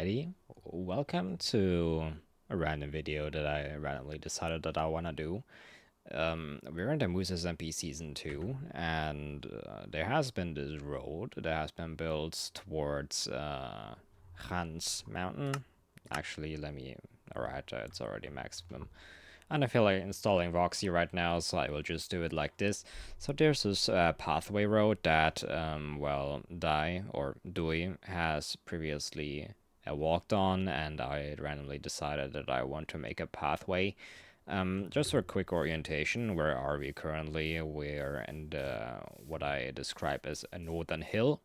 Alrighty, welcome to a random video that I randomly decided that I want to do. We're in the MooseSMP Season 2, and there has been this road that has been built towards Khan's mountain. Actually, alright, it's already maximum. And I feel like installing Voxy right now, so I will just do it like this. So there's this pathway road that, well, Dui has previously walked on, and I randomly decided that I want to make a pathway. Just for a quick orientation, where are we currently? We're in what I describe as a northern hill.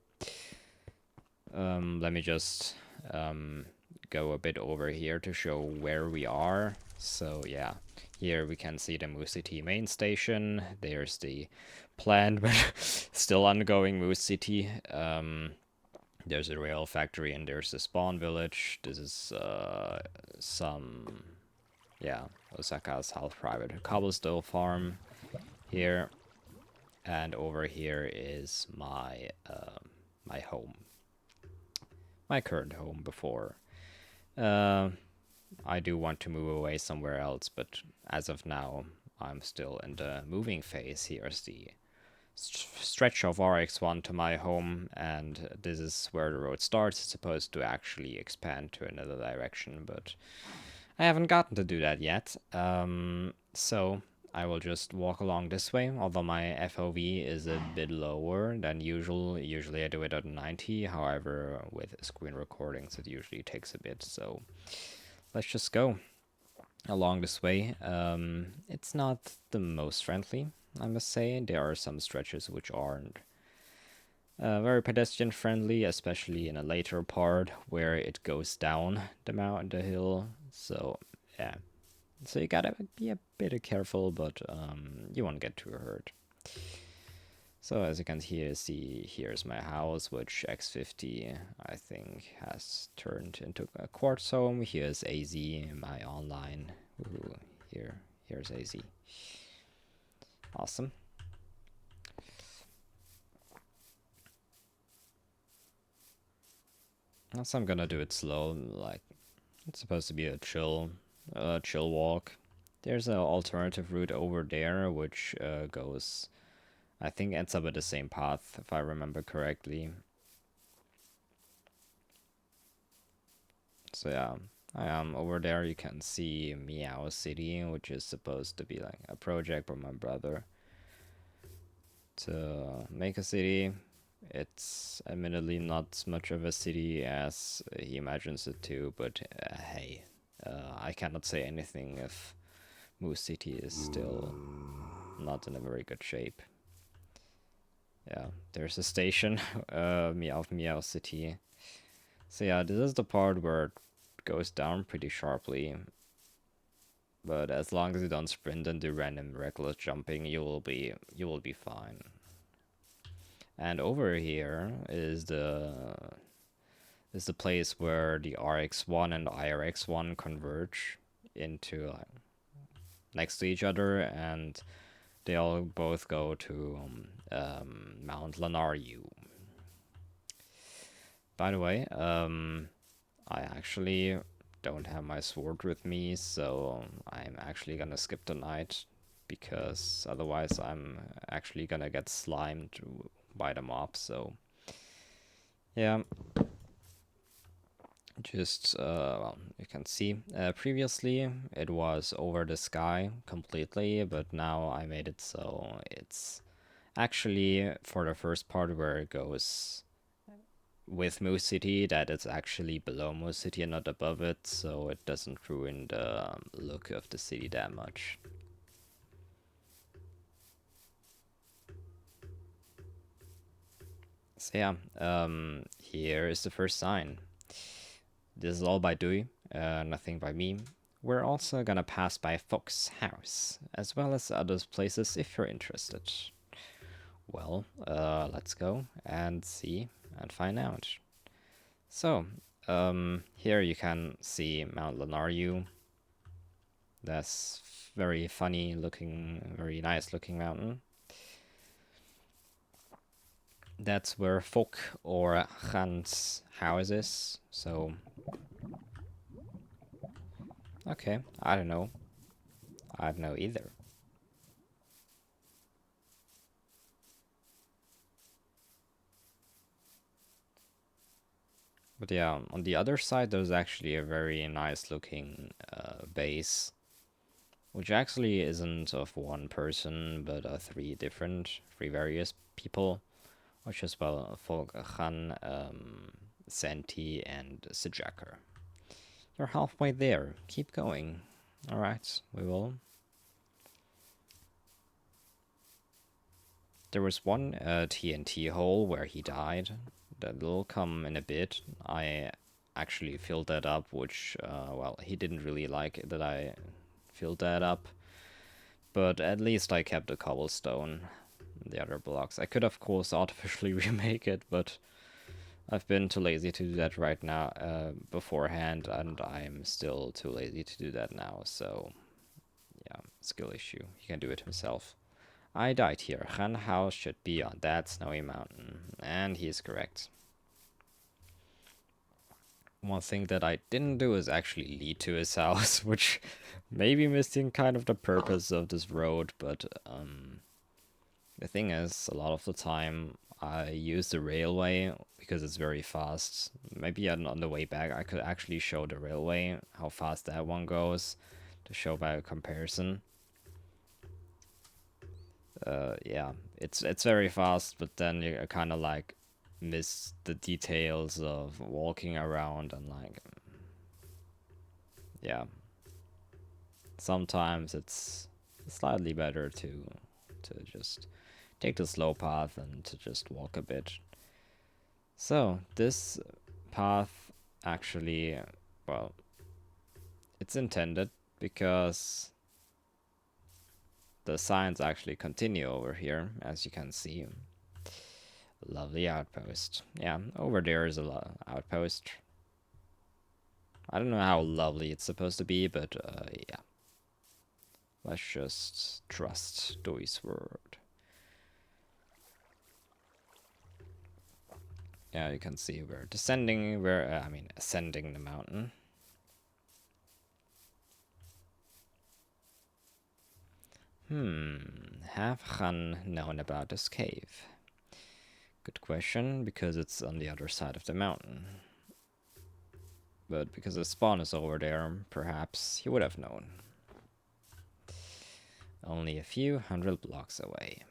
Let me just go a bit over here to show where we are. So yeah, here we can see the Moose City main station. There's the planned but still ongoing Moose City. There's a rail factory and there's a spawn village. This is Osaka's half private cobblestone farm here. And over here is my my home. My current home before. I do want to move away somewhere else, but as of now, I'm still in the moving phase. Here's the stretch of RX1 to my home, and this is where the road starts. It's supposed to actually expand to another direction, but I haven't gotten to do that yet. So I will just walk along this way, although my FOV is a bit lower than usual. Usually I do it at 90, however, with screen recordings it usually takes a bit, so let's just go along this way. It's not the most friendly, I must say. There are some stretches which aren't very pedestrian friendly, especially in a later part where it goes down the hill. So yeah, so you gotta be a bit careful, but you won't get too hurt. So as you can see, here's my house, which X50 I think has turned into a quartz home. Here's AZ, my online. Ooh, here's AZ. Awesome. So I'm gonna do it slow, like it's supposed to be a chill walk. There's an alternative route over there, which goes, I think, ends up at the same path, if I remember correctly. So yeah, I am over there. You can see Meow City, which is supposed to be like a project by my brother to make a city. It's admittedly not much of a city as he imagines it to, but hey, I cannot say anything if Moose City is still not in a very good shape. Yeah, there's a station, Meow City. So yeah, this is the part where it goes down pretty sharply. But as long as you don't sprint and do random reckless jumping, you will be fine. And over here is the place where the RX1 and the IRX1 converge into next to each other, and they all both go to Mount Lanaryu. By the way, I actually don't have my sword with me, so I'm actually gonna skip the night, because otherwise I'm actually gonna get slimed by the mob. So yeah, just well, you can see previously it was over the sky completely, but now I made it so it's actually, for the first part where it goes with Moose City, that it's actually below Moose City and not above it, so it doesn't ruin the look of the city that much. So yeah, here is the first sign. This is all by Dui, nothing by me. We're also gonna pass by Fox's house, as well as other places if you're interested. Well, let's go and see and find out. So, here you can see Mount Lanaryu. That's very funny looking, very nice looking mountain. That's where Fok or Khan's house is. So Okay, I don't know. I don't know either. But yeah, on the other side, there's actually a very nice looking base, which actually isn't of one person, but three various people, which is well, Folk, Khanh, Senti, and Sijakar. You're halfway there. Keep going. Alright, we will. There was one TNT hole where he died. That will come in a bit. I actually filled that up, which, well, he didn't really like that I filled that up. But at least I kept the cobblestone, the other blocks. I could, of course, artificially remake it, but I've been too lazy to do that right now, beforehand, and I'm still too lazy to do that now, so yeah, skill issue. He can do it himself. I died here. Khanh house should be on that snowy mountain, and he is correct. One thing that I didn't do is actually lead to his house, which may be missing kind of the purpose of this road, but the thing is, a lot of the time I use the railway because it's very fast. Maybe on the way back I could actually show the railway, how fast that one goes, to show by a comparison. Yeah, it's very fast, but then you kind of like miss the details of walking around and like, yeah, sometimes it's slightly better to just take the slow path and to just walk a bit. So this path actually, well, it's intended because the signs actually continue over here, as you can see. Lovely outpost. Yeah, over there is a outpost. I don't know how lovely it's supposed to be, but yeah. Let's just trust Duy's word. Yeah, you can see we're descending, I mean, ascending the mountain. Have Khanh known about this cave? Good question, because it's on the other side of the mountain. But because the spawn is over there, perhaps he would have known. Only a few hundred blocks away.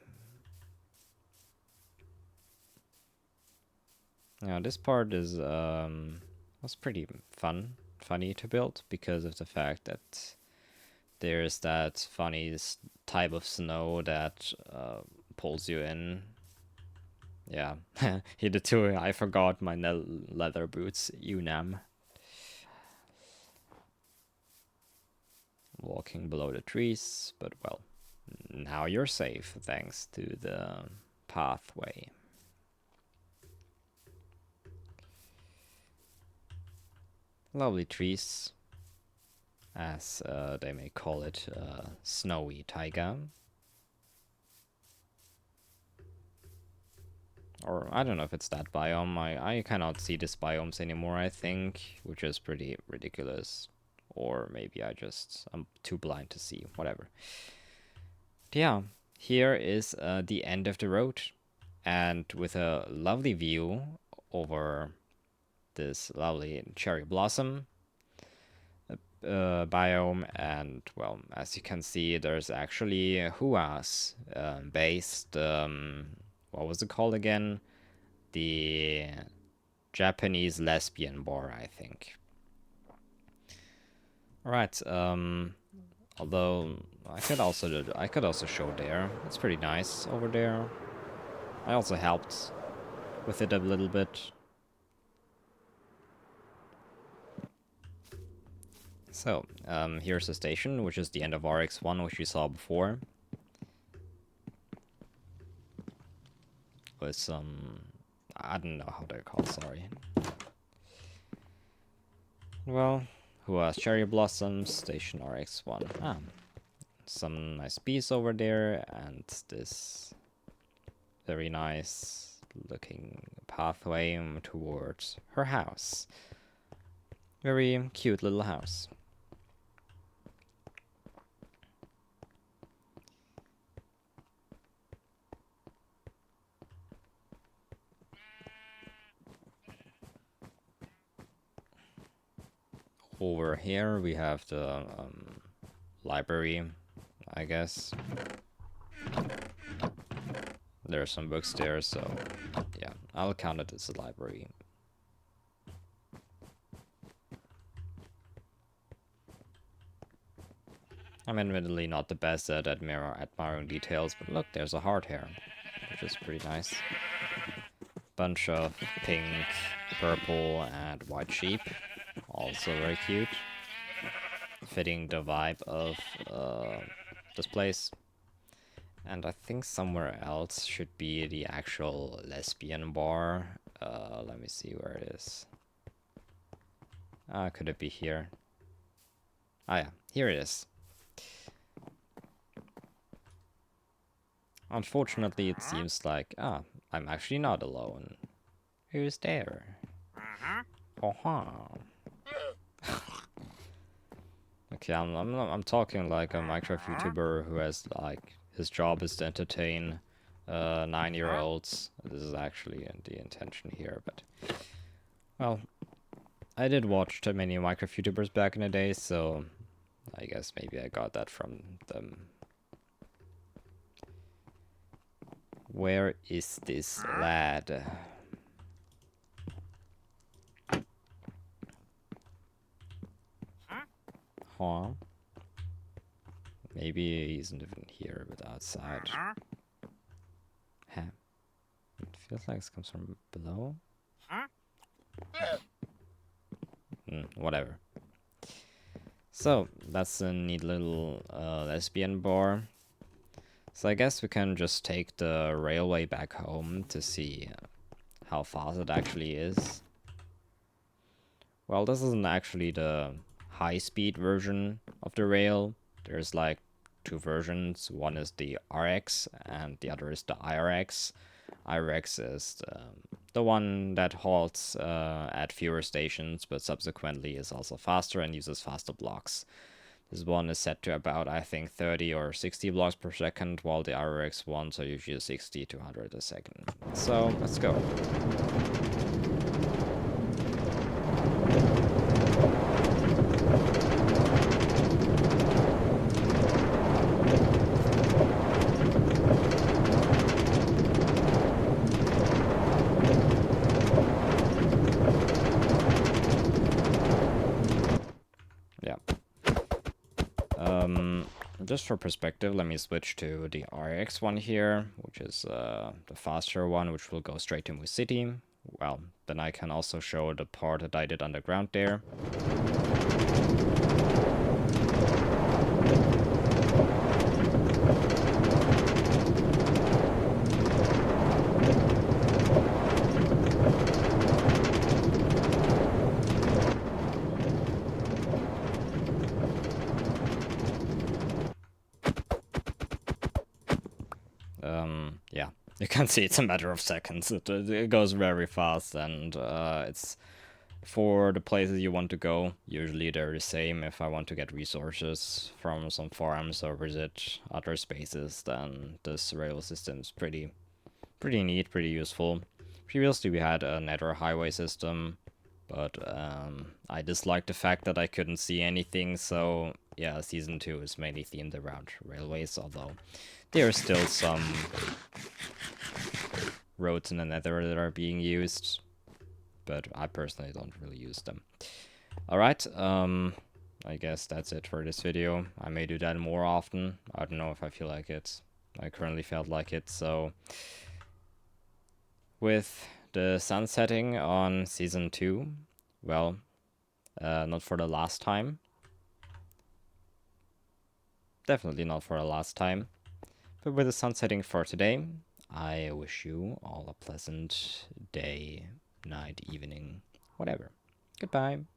Now this part is was pretty funny to build because of the fact that there's that funny type of snow that pulls you in. Yeah, he did too. I forgot my leather boots. Unam. Walking below the trees, but well, now you're safe thanks to the pathway. Lovely trees, as they may call it, snowy taiga. Or I don't know if it's that biome. I cannot see these biomes anymore, I think, which is pretty ridiculous. Or maybe I'm too blind to see, whatever. But yeah, here is the end of the road, and with a lovely view over this lovely cherry blossom biome, and well, as you can see, there's actually huas based. What was it called again? The Japanese lesbian boar, I think. All right. Although I could also show there. It's pretty nice over there. I also helped with it a little bit. So, here's the station, which is the end of RX1, which you saw before. With some... I don't know how they're called, sorry. Well, who has cherry blossoms, station RX1. Some nice bees over there, and this very nice looking pathway towards her house. Very cute little house. over here we have the library, I guess. There are some books there, so yeah, I'll count it as a library. I'm admittedly not the best at admiring details, but look, there's a heart here, which is pretty nice. Bunch of pink, purple, and white sheep, also very cute. Fitting the vibe of this place. And I think somewhere else should be the actual lesbian bar. Let me see where it is. Could it be here? Ah yeah, here it is. Unfortunately, it seems like, I'm actually not alone. Who's there? Okay, I'm talking like a Minecraft YouTuber who has, like, his job is to entertain 9-year-olds. This is actually the intention here, but... Well, I did watch too many Minecraft YouTubers back in the day, so I guess maybe I got that from them. Where is this lad? Huh? Maybe he isn't even here, but outside. Huh? It feels like it comes from below. Whatever. So, that's a neat little lesbian bar. So I guess we can just take the railway back home to see how fast it actually is. Well, this isn't actually the high-speed version of the rail. There's like two versions. One is the RX and the other is the IRX. IRX is the one that halts at fewer stations, but subsequently is also faster and uses faster blocks. This one is set to about, I think, 30 or 60 blocks per second, while the IRX ones are usually 60 to 100 a second. So, let's go. Just for perspective, let me switch to the RX one here, which is the faster one, which will go straight to Moose City. Well, then I can also show the part that I did underground there. Yeah, you can see it's a matter of seconds. It goes very fast, and it's for the places you want to go. Usually they're the same. If I want to get resources from some farms or visit other spaces, then this rail system is pretty neat, pretty useful. Previously we had a nether highway system, but I disliked the fact that I couldn't see anything, so yeah, Season 2 is mainly themed around railways, although there are still some roads in the nether that are being used, but I personally don't really use them. Alright, I guess that's it for this video. I may do that more often. I don't know if I feel like it. I currently felt like it, so... With the sun setting on Season 2, well, not for the last time. Definitely not for the last time. But with the sun setting for today, I wish you all a pleasant day, night, evening, whatever. Goodbye.